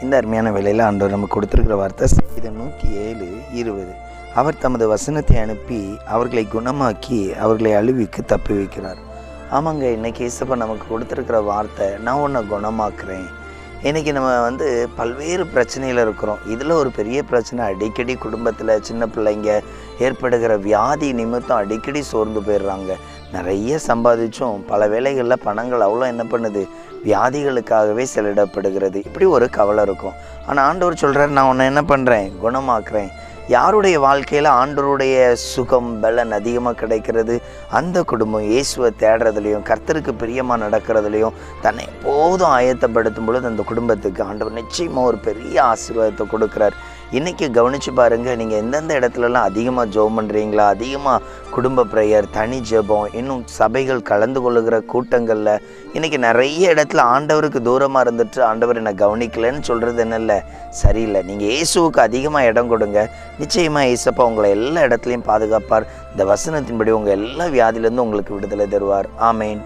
இந்த அருமையான வேளையில் ஆண்டவர் நமக்கு கொடுத்துருக்கிற வார்த்தை சங்கீதம் 107:20. அவர் தமது வசனத்தை அனுப்பி அவர்களை குணமாக்கி அவர்களை அழிவுக்கு தப்பி வைக்கிறார். ஆமாங்க, இன்னைக்கு இயேசப்பா நமக்கு கொடுத்துருக்கிற வார்த்தை, நான் உன்னை குணமாக்குறேன். இன்றைக்கி நம்ம பல்வேறு பிரச்சனையில் இருக்கிறோம். இதில் ஒரு பெரிய பிரச்சனை, அடிக்கடி குடும்பத்தில் சின்ன பிள்ளைங்க ஏற்படுகிற வியாதி நிமித்தம் அடிக்கடி சோர்ந்து போயிடுறாங்க. நிறைய சம்பாதிச்சும் பல வேளைகளில் பணங்கள் அவ்வளோ என்ன பண்ணுது, வியாதிகளுக்காகவே செலவிடப்படுகிறது. இப்படி ஒரு கவலை இருக்கும். ஆனால் ஆண்டவர் சொல்கிறார், நான் உன்னை என்ன பண்ணுறேன், குணமாக்குறேன். யாருடைய வாழ்க்கையில் ஆண்டவருடைய சுகம் பலன் அதிகமாக கிடைக்கிறது, அந்த குடும்பம் இயேசுவை தேடுறதுலையும் கர்த்தருக்கு பிரியமாக நடக்கிறதுலையும் தன்னை எப்போதும் ஆயத்தப்படுத்தும் பொழுது அந்த குடும்பத்துக்கு ஆண்டவர் நிச்சயமாக ஒரு பெரிய ஆசீர்வாதத்தை கொடுக்குறார். இன்றைக்கி கவனித்து பாருங்கள், நீங்கள் எந்தெந்த இடத்துலலாம் அதிகமாக ஜெபம் பண்ணுறீங்களா, அதிகமாக குடும்ப ப்ரேயர், தனி ஜெபம், இன்னும் சபைகள் கலந்து கொள்ளுகிற கூட்டங்களில் இன்றைக்கி நிறைய இடத்துல ஆண்டவருக்கு தூரமாக இருந்துட்டு ஆண்டவர் என்னை கவனிக்கலைன்னு சொல்கிறது என்னல்ல, சரியில்லை. நீங்கள் இயேசுவுக்கு அதிகமாக இடம் கொடுங்க. நிச்சயமாக இயேசப்பா உங்களை எல்லா இடத்துலையும் பாதுகாப்பார். இந்த வசனத்தின்படி உங்கள் எல்லா வியாதியிலேருந்து உங்களுக்கு விடுதலை தருவார். ஆமேன்.